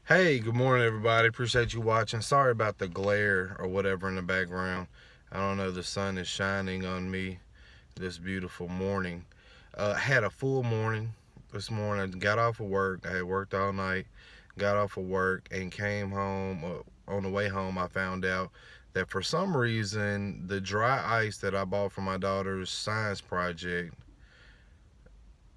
Hey, good morning, everybody. Appreciate you watching. Sorry about the glare or whatever in the background. I don't know, the sun is shining on me this beautiful morning. Had a full morning this morning. Got off of work. I had worked all night. Got off of work and came home. On the way home, I found out that for some reason, the dry ice that I bought for my daughter's science project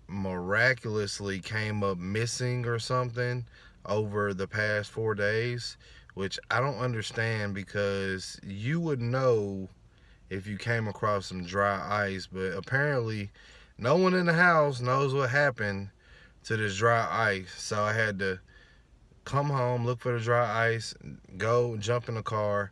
miraculously came up missing or something over the past 4 days, which I don't understand because you would know if you came across some dry ice, but apparently no one in the house knows what happened to this dry ice. So I had to come home, look for the dry ice, go jump in the car,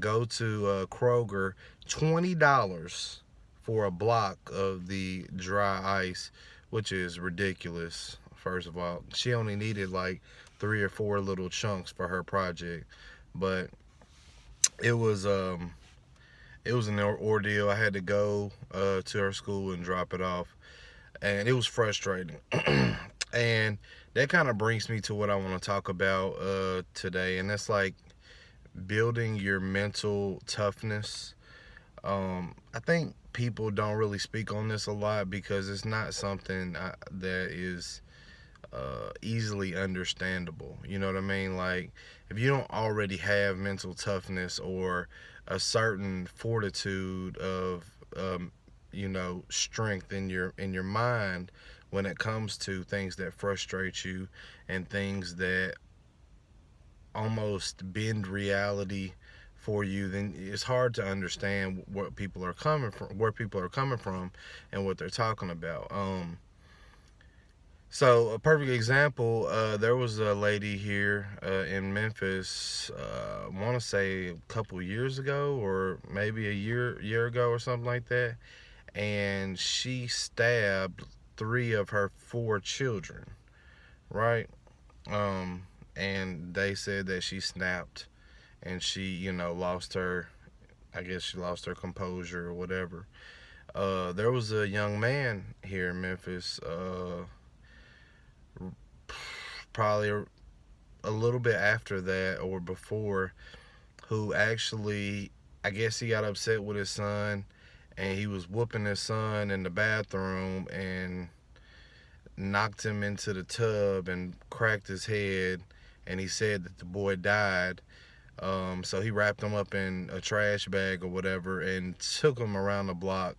go to Kroger. $20 for a block of the dry ice, which is ridiculous. First of all, she only needed like 3 or 4 little chunks for her project, but it was um it was an ordeal. I had to go to her school and drop it off, and it was frustrating. And that kind of brings me to what I want to talk about today, and that's like building your mental toughness. I think people don't really speak on this a lot because it's not something that is easily understandable. You know what I mean? Like, if you don't already have mental toughness or a certain fortitude of, strength in your mind when it comes to things that frustrate you and things that almost bend reality for you, then it's hard to understand what people are coming from, where people are coming from, and what they're talking about. So a perfect example, there was a lady here in Memphis. I want to say a couple years ago, or maybe a year ago, or something like that, and she stabbed 3 of her 4 children. Right? Um, and they said that she snapped and she, lost her. I guess she lost her composure or whatever. There was a young man here in Memphis, probably a little bit after that or before, who actually, I guess he got upset with his son and he was whooping his son in the bathroom and knocked him into the tub and cracked his head. And he said that the boy died. So he wrapped him up in a trash bag or whatever and took him around the block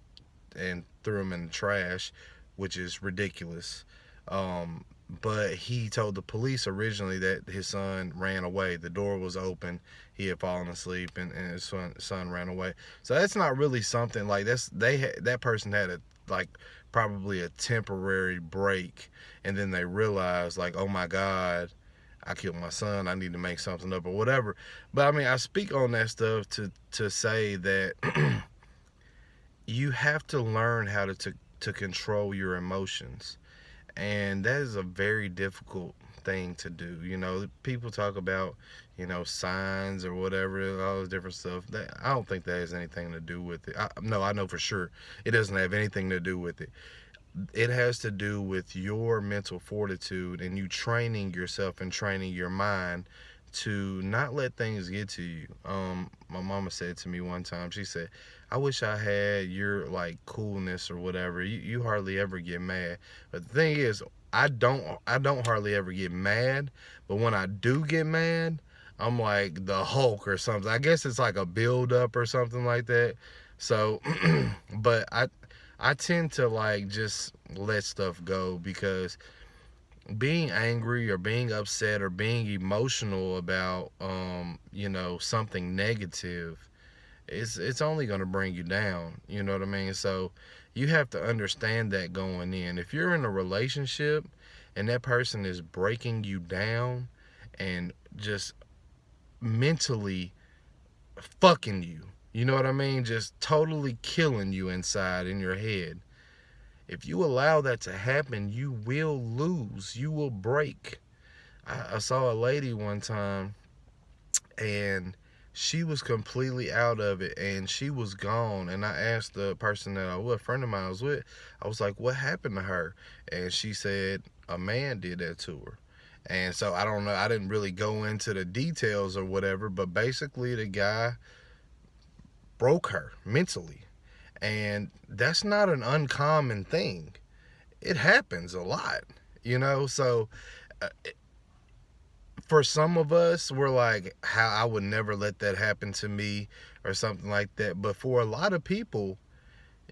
and threw him in the trash, which is ridiculous. Um, but he told the police originally that his son ran away. The door was open. He had fallen asleep, and his son ran away. So that's not really something like that person had a like probably a temporary break, and then they realized like, oh my God, I killed my son. I need to make something up or whatever. But I mean, I speak on that stuff to say that you have to learn how to control your emotions, and that is a very difficult thing to do. People talk about signs or whatever, all this different stuff. That I don't think that has anything to do with it. No, I know for sure it doesn't have anything to do with it. It has to do with your mental fortitude and you training yourself and training your mind to not let things get to you. My mama said to me one time, she said, I wish I had your like coolness or whatever. You hardly ever get mad. But the thing is, I don't hardly ever get mad, but when I do get mad, I'm like the Hulk or something. I guess it's like a build up or something like that. So but I tend to like just let stuff go because being angry or being upset or being emotional about something negative, it's only going to bring you down. You know what I mean? So you have to understand that going in. If you're in a relationship and that person is breaking you down and just mentally fucking you, you know what I mean, just totally killing you inside in your head, if you allow that to happen, you will lose. You will break. I saw a lady one time and she was completely out of it and she was gone. And I asked the person that I was, a friend of mine I was with, I was like, what happened to her? And she said, a man did that to her. And so I don't know, I didn't really go into the details or whatever, but basically the guy broke her mentally. And that's not an uncommon thing. It happens a lot, So uh, for some of us, we're like, how I would never let that happen to me or something like that. But for a lot of people,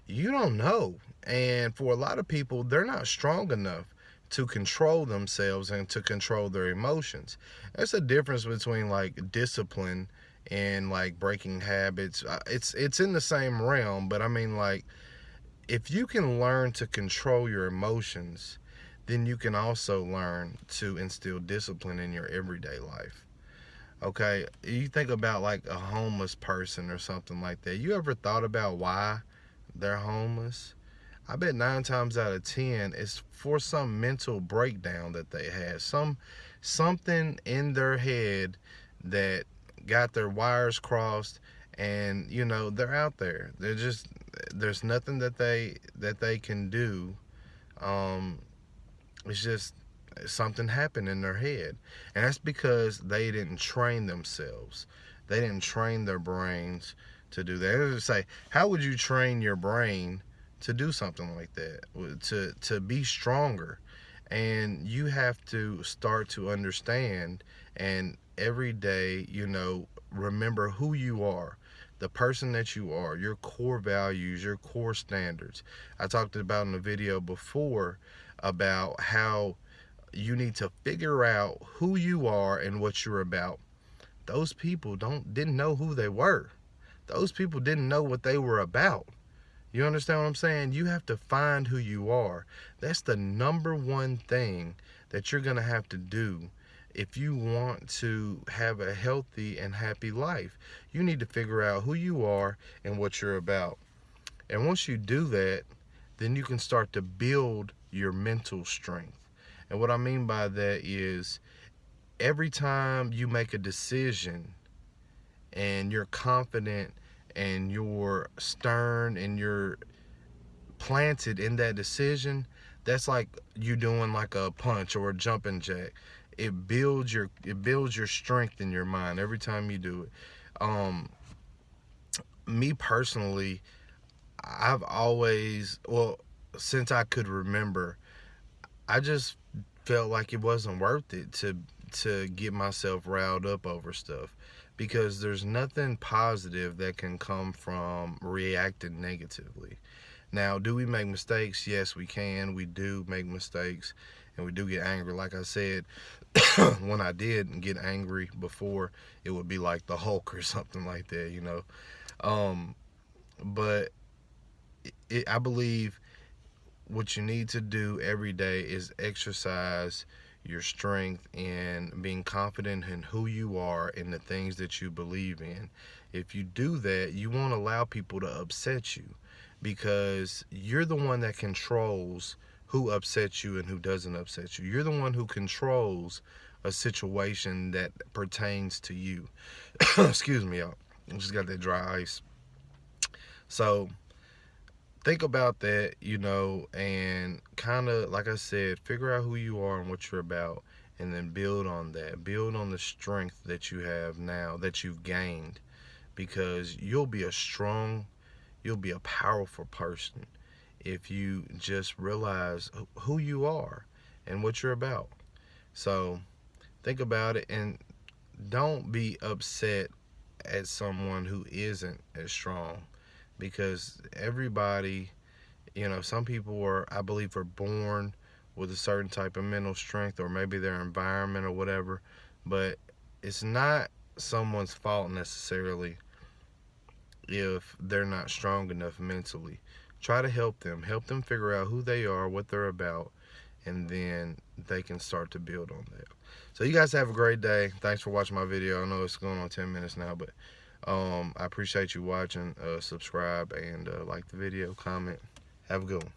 you don't know. And for a lot of people, they're not strong enough to control themselves and to control their emotions. There's a difference between like discipline and like breaking habits. It's in the same realm, but I mean, like, if you can learn to control your emotions, then you can also learn to instill discipline in your everyday life. Okay, you think about like a homeless person or something like that. You ever thought about why they're homeless? I bet 9 times out of 10 it's for some mental breakdown that they had. Something in their head that got their wires crossed, and they're out there. They're just there's nothing that they can do. Um, it's just something happened in their head, and that's because they didn't train themselves. They didn't train their brains to do that. I just say, how would you train your brain to do something like that? To be stronger, and you have to start to understand, and every day, remember who you are, the person that you are, your core values, your core standards. I talked about in the video before about how you need to figure out who you are and what you're about. Those people didn't know who they were. Those people didn't know what they were about. You understand what I'm saying? You have to find who you are. That's the number one thing that you're going to have to do if you want to have a healthy and happy life. You need to figure out who you are and what you're about. And once you do that, then you can start to build your mental strength. And what I mean by that is every time you make a decision and you're confident and you're stern and you're planted in that decision, that's like you doing like a punch or a jumping jack. It builds your strength in your mind every time you do it. Um, Me personally, I've always, well, since I could remember, I just felt like it wasn't worth it to get myself riled up over stuff, because there's nothing positive that can come from reacting negatively. Now, do we make mistakes? Yes, we can. We do make mistakes, and we do get angry. Like I said, when I did get angry before, it would be like the Hulk or something like that. Um, but I believe what you need to do every day is exercise your strength and being confident in who you are and the things that you believe in. If you do that, you won't allow people to upset you, because you're the one that controls who upsets you and who doesn't upset you. You're the one who controls a situation that pertains to you. Excuse me, y'all. I just got that dry ice. So think about that, and kind of, like I said, figure out who you are and what you're about, and then build on that. Build on the strength that you have now, that you've gained, because you'll be a powerful person if you just realize who you are and what you're about. So think about it, and don't be upset at someone who isn't as strong, because everybody, some people I believe, are born with a certain type of mental strength, or maybe their environment or whatever, but it's not someone's fault necessarily if they're not strong enough mentally. Try to help them figure out who they are, what they're about, and then they can start to build on that. So you guys have a great day. Thanks for watching my video. I know it's going on 10 minutes now, but I appreciate you watching. Subscribe and like the video, comment. Have a good one.